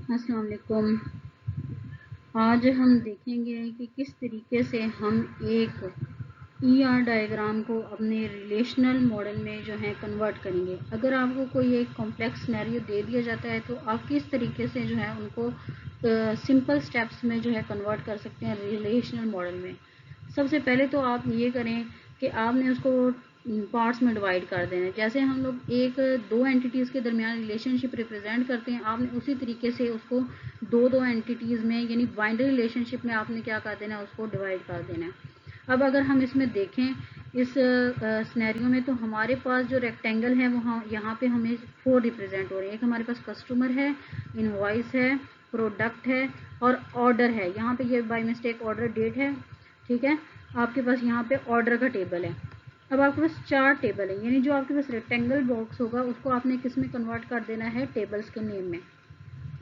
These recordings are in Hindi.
अस्सलाम वालेकुम। आज हम देखेंगे कि किस तरीके से हम एक ईआर डायग्राम को अपने रिलेशनल मॉडल में जो है कन्वर्ट करेंगे। अगर आपको कोई एक कॉम्प्लेक्स सिनेरियो दे दिया जाता है तो आप किस तरीके से जो है उनको सिंपल स्टेप्स में जो है कन्वर्ट कर सकते हैं रिलेशनल मॉडल में। सबसे पहले तो आप ये करें कि आपने उसको पार्ट्स में डिवाइड कर देना है। जैसे हम लोग एक दो एंटिटीज़ के दरमियान रिलेशनशिप रिप्रेजेंट करते हैं, आपने उसी तरीके से उसको दो एंटिटीज़ में यानी बाइनरी रिलेशनशिप में आपने क्या कर देना है, उसको डिवाइड कर देना है। अब अगर हम इसमें देखें इस सिनेरियो में तो हमारे पास जो रेक्टेंगल है वो यहाँ पे हमें 4 रिप्रेजेंट हो रहे हैं। एक हमारे पास कस्टमर है, इनवॉइस है, प्रोडक्ट है और ऑर्डर है। यहाँ पे ये बाय मिस्टेक ऑर्डर डेट है, ठीक है। आपके पास यहाँ पे ऑर्डर का टेबल है। अब आपके पास 4 टेबल है, यानी जो आपके पास रेक्टेंगल बॉक्स होगा उसको आपने किस में कन्वर्ट कर देना है, टेबल्स के नेम में।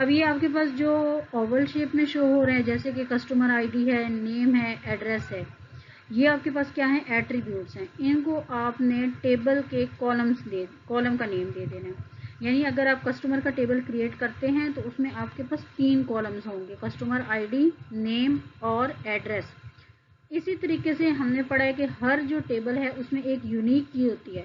अब ये आपके पास जो ओवल शेप में शो हो रहे हैं जैसे कि कस्टमर आईडी है, नेम है, एड्रेस है, ये आपके पास क्या है, एट्रीब्यूट्स हैं। इनको आपने टेबल के कॉलम का नेम दे देना है। यानी अगर आप कस्टमर का टेबल क्रिएट करते हैं तो उसमें आपके पास 3 कॉलम्स होंगे, कस्टमर आईडी, नेम और एड्रेस। इसी तरीके से हमने पढ़ा है कि हर जो टेबल है उसमें एक यूनिक की होती है।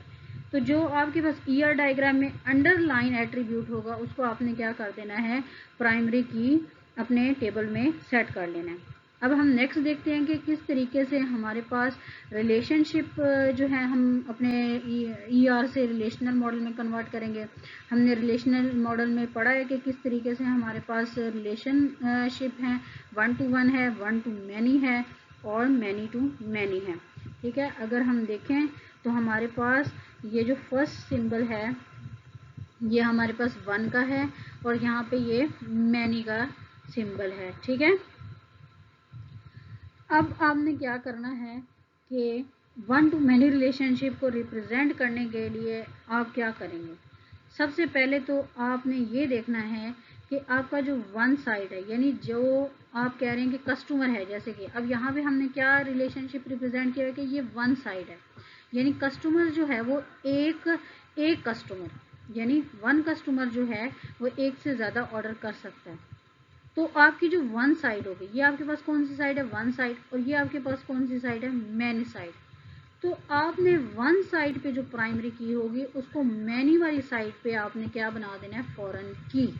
तो जो आपके पास ईआर डायग्राम में अंडरलाइन एट्रीब्यूट होगा उसको आपने क्या कर देना है, प्राइमरी की अपने टेबल में सेट कर लेना है। अब हम नेक्स्ट देखते हैं कि किस तरीके से हमारे पास रिलेशनशिप जो है हम अपने ईआर से रिलेशनल मॉडल में कन्वर्ट करेंगे। हमने रिलेशनल मॉडल में पढ़ा है कि किस तरीके से हमारे पास रिलेशनशिप है, 1 to 1 है, 1 to many है और मैनी टू मैनी है, ठीक है। अगर हम देखें तो हमारे पास ये जो फर्स्ट सिंबल है ये हमारे पास 1 का है और यहाँ पे ये मैनी का सिंबल है, ठीक है। अब आपने क्या करना है कि 1 to many रिलेशनशिप को रिप्रेजेंट करने के लिए आप क्या करेंगे। सबसे पहले तो आपने ये देखना है कि आपका जो वन साइड है, यानी जो आप कह रहे हैं कि कस्टमर है, जैसे कि अब यहाँ पे हमने क्या रिलेशनशिप रिप्रेजेंट किया है कि ये वन साइड है, यानी कस्टमर जो है वो एक कस्टमर यानी वन कस्टमर जो है वो एक से ज़्यादा ऑर्डर कर सकता है। तो आपकी जो वन साइड होगी, ये आपके पास कौन सी साइड है, वन साइड, और ये आपके पास कौन सी साइड है, मैनी साइड। तो आपने वन साइड पे जो प्राइमरी की होगी उसको मैनी वाली साइड पे आपने क्या बना देना है, फॉरेन की।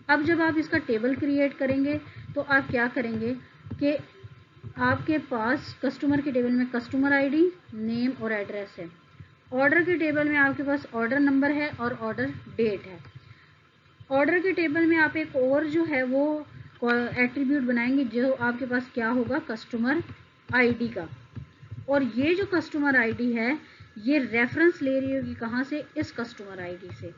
अब जब आप इसका टेबल क्रिएट करेंगे तो आप क्या करेंगे कि आपके पास कस्टमर के टेबल में कस्टमर आईडी, नेम और एड्रेस है। ऑर्डर के टेबल में आपके पास ऑर्डर नंबर है और ऑर्डर डेट है। ऑर्डर के टेबल में आप एक और जो है वो एट्रीब्यूट बनाएंगे जो आपके पास क्या होगा, कस्टमर आईडी का। और ये जो कस्टमर आईडी है ये रेफरेंस ले रही होगी कहाँ से, इस कस्टमर आईडी से,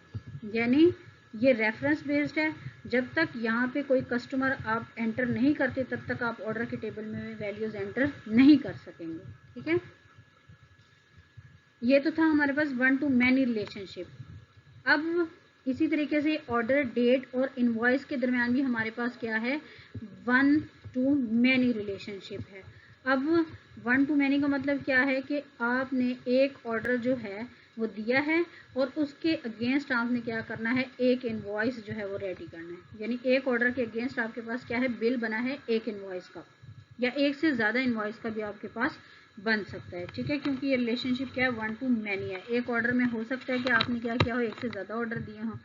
यानी ये रेफरेंस बेस्ड है। जब तक यहाँ पे कोई कस्टमर आप एंटर नहीं करते तब तक आप ऑर्डर के टेबल में वैल्यूज एंटर नहीं कर सकेंगे, ठीक है। ये तो था हमारे पास 1 to many रिलेशनशिप। अब इसी तरीके से ऑर्डर डेट और इनवॉइस के दरमियान भी हमारे पास क्या है, 1 to many रिलेशनशिप है। अब 1 to many का मतलब क्या है कि आपने एक ऑर्डर जो है वो दिया है और उसके अगेंस्ट आपने क्या करना है, एक इनवॉइस जो है वो रेडी करना है। यानी एक ऑर्डर के अगेंस्ट आपके पास क्या है, बिल बना है एक इनवॉइस का, या एक से ज़्यादा इनवॉइस का भी आपके पास बन सकता है, ठीक है। क्योंकि ये रिलेशनशिप क्या है, 1 to many है। एक ऑर्डर में हो सकता है कि आपने क्या किया हो, एक से ज़्यादा ऑर्डर दिए हों,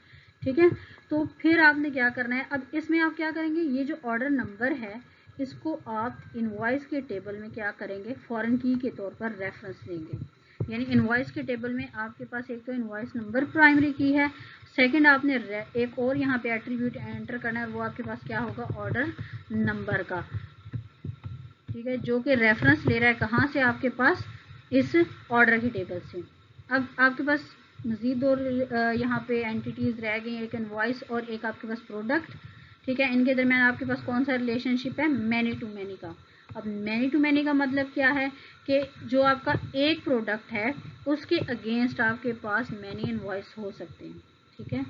ठीक है। तो फिर आपने क्या करना है, अब इसमें आप क्या करेंगे, ये जो ऑर्डर नंबर है इसको आप इनवॉइस के टेबल में क्या करेंगे, फॉरेन की के तौर पर रेफरेंस देंगे। यानी इनवॉइस के टेबल में आपके पास एक तो इनवॉइस नंबर प्राइमरी की है, सेकंड आपने एक और यहाँ पे एट्रीब्यूट एंटर करना है और वो आपके पास क्या होगा, ऑर्डर नंबर का, ठीक है, जो कि रेफरेंस ले रहा है कहाँ से, आपके पास इस ऑर्डर की टेबल से। अब आपके पास मज़ीद दो यहाँ पे एंटिटीज़ रह गई, एक इनवॉइस और एक आपके पास प्रोडक्ट, ठीक है। इनके दरमियान आपके पास कौन सा रिलेशनशिप है, मैनी टू मैनी का। अब मैनी टू मैनी का मतलब क्या है कि जो आपका एक प्रोडक्ट है उसके अगेंस्ट आपके पास मैनी इनवॉइस हो सकते हैं, ठीक है।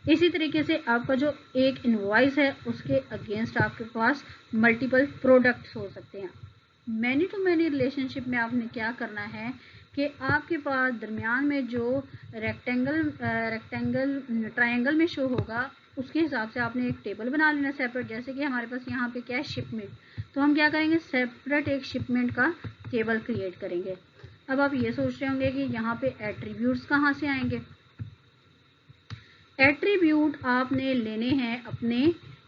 इसी तरीके से आपका जो एक इनवॉइस है उसके अगेंस्ट आपके पास मल्टीपल प्रोडक्ट्स हो सकते हैं। मैनी टू मैनी रिलेशनशिप में आपने क्या करना है कि आपके पास दरमियान में जो रेक्टेंगल ट्रायंगल में शो होगा उसके हिसाब से आपने एक टेबल बना लेना सेपरेट। जैसे कि हमारे पास यहाँ पे क्या है, शिपमेंट, तो हम क्या करेंगे, सेपरेट एक शिपमेंट का टेबल क्रिएट करेंगे। अब आप ये सोच रहे होंगे कि यहाँ पे एट्रीब्यूट्स कहाँ से आएंगे। एट्रीब्यूट आपने लेने हैं अपने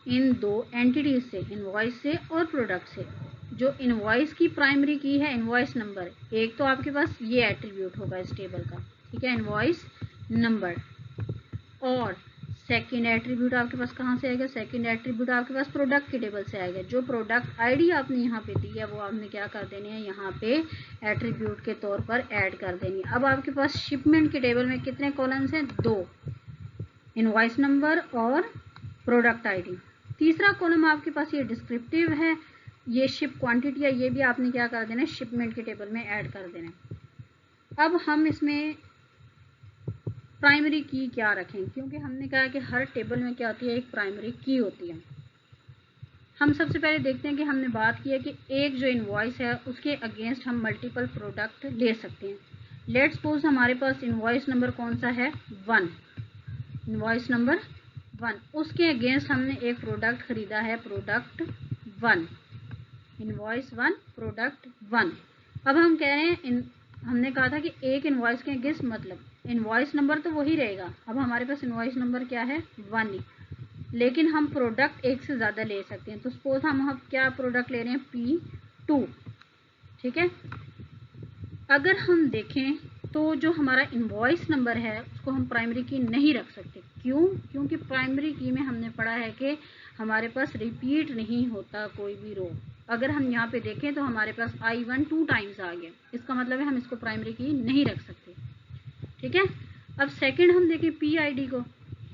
इन दो एंटिटीज से, इनवॉइस से और प्रोडक्ट से। जो इनवॉइस की प्राइमरी की है इनवॉइस नंबर, एक तो आपके पास ये एट्रीब्यूट होगा इस टेबल का, ठीक है, इनवॉइस नंबर। और सेकंड एट्रीब्यूट आपके पास कहाँ से आएगा, सेकंड एट्रीब्यूट आपके पास प्रोडक्ट के टेबल से आएगा। जो प्रोडक्ट आईडी आपने यहाँ पे दी है वो आपने क्या कर देनी है, यहाँ पे एट्रीब्यूट के तौर पर ऐड कर देनी है। अब आपके पास शिपमेंट के टेबल में कितने कॉलम्स हैं, 2, इनवॉइस नंबर और प्रोडक्ट आईडी। तीसरा कॉलम आपके पास ये डिस्क्रिप्टिव है, ये शिप क्वांटिटी है, ये भी आपने क्या कर देना है, शिपमेंट के टेबल में ऐड कर देना है। अब हम इसमें प्राइमरी की क्या रखें, क्योंकि हमने कहा कि हर टेबल में क्या होती है, एक प्राइमरी की होती है। हम सबसे पहले देखते हैं कि हमने बात की है कि एक जो इनवॉइस है उसके अगेंस्ट हम मल्टीपल प्रोडक्ट ले सकते हैं। लेट्स सपोज हमारे पास इनवॉइस नंबर कौन सा है, 1, इनवॉइस नंबर 1, उसके अगेंस्ट हमने एक प्रोडक्ट खरीदा है, प्रोडक्ट 1, इनवॉइस 1, प्रोडक्ट 1। अब हम कह रहे हैं हमने कहा था कि एक इनवॉइस के अगेंस्ट, मतलब इनवॉइस नंबर तो वही रहेगा। अब हमारे पास इनवॉइस नंबर क्या है, 1 ही, लेकिन हम प्रोडक्ट एक से ज़्यादा ले सकते हैं। तो सपोज हम क्या प्रोडक्ट ले रहे हैं, P2, ठीक है। अगर हम देखें तो जो हमारा इनवॉइस नंबर है उसको हम प्राइमरी की नहीं रख सकते। क्यों, क्योंकि प्राइमरी की में हमने पढ़ा है कि हमारे पास रिपीट नहीं होता कोई भी रो। अगर हम यहाँ पे देखें तो हमारे पास I1 2 टाइम्स आ गया, इसका मतलब है हम इसको प्राइमरी की नहीं रख सकते, ठीक है। अब सेकंड हम देखें PID को,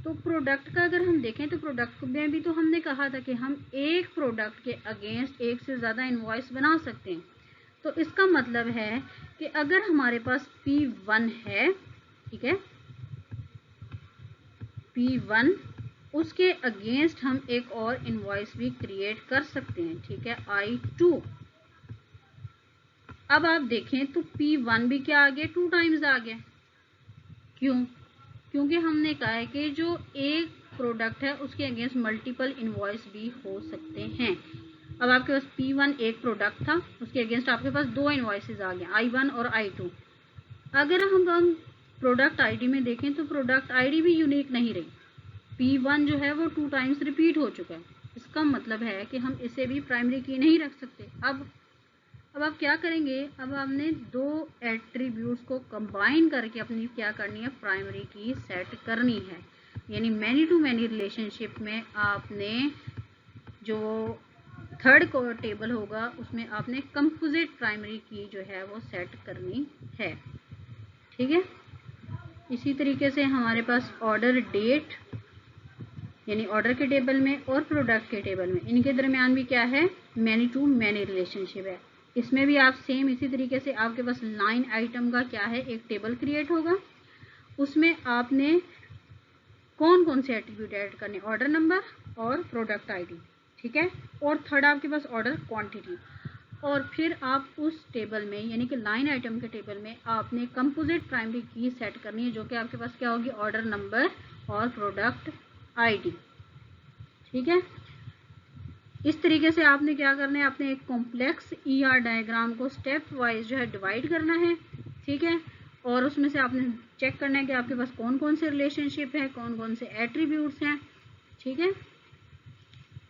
तो प्रोडक्ट का अगर हम देखें तो प्रोडक्ट में भी तो हमने कहा था कि हम एक प्रोडक्ट के अगेंस्ट एक से ज़्यादा इनवॉइस बना सकते हैं। तो इसका मतलब है कि अगर हमारे पास P1 है, ठीक है, P1, उसके अगेंस्ट हम एक और इनवॉइस भी क्रिएट कर सकते हैं, ठीक है, I2। अब आप देखें तो P1 भी क्या आ गया, 2 टाइम्स आ गया। क्यों, क्योंकि हमने कहा है कि जो एक प्रोडक्ट है उसके अगेंस्ट मल्टीपल इनवॉइस भी हो सकते हैं। अब आपके पास P1 एक प्रोडक्ट था, उसके अगेंस्ट आपके पास 2 इनवॉइसेस आ गए, I1 और I2। अगर हम प्रोडक्ट आईडी में देखें तो प्रोडक्ट आईडी भी यूनिक नहीं रही, P1 जो है वो 2 टाइम्स रिपीट हो चुका है। इसका मतलब है कि हम इसे भी प्राइमरी की नहीं रख सकते। अब आप क्या करेंगे, अब आपने 2 एट्रीब्यूट्स को कंबाइन करके अपनी क्या करनी है, प्राइमरी की सेट करनी है। यानी मैनी टू मैनी रिलेशनशिप में आपने जो थर्ड को टेबल होगा उसमें आपने कंपोजिट प्राइमरी की जो है वो सेट करनी है, ठीक है। इसी तरीके से हमारे पास ऑर्डर डेट, यानी ऑर्डर के टेबल में और प्रोडक्ट के टेबल में, इनके दरमियान भी क्या है, मैनी टू मैनी रिलेशनशिप है। इसमें भी आप सेम इसी तरीके से आपके पास लाइन आइटम का क्या है, एक टेबल क्रिएट होगा, उसमें आपने कौन कौन से एट्रीब्यूट ऐड करने, ऑर्डर नंबर और प्रोडक्ट आईडी, ठीक है, और थर्ड आपके पास ऑर्डर क्वांटिटी। और फिर आप उस टेबल में यानी कि लाइन आइटम के टेबल में आपने कंपोजिट प्राइमरी की सेट करनी है, जो कि आपके पास क्या होगी, ऑर्डर नंबर और प्रोडक्ट आईडी, ठीक है। इस तरीके से आपने क्या करना है, आपने एक कॉम्प्लेक्स ER डायग्राम को स्टेप वाइज जो है डिवाइड करना है, ठीक है। और उसमें से आपने चेक करना है कि आपके पास कौन कौन से रिलेशनशिप है, कौन कौन से एट्रीब्यूट्स हैं, ठीक है।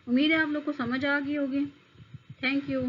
उम्मीद है आप लोग को समझ आ गई होगी। Thank you.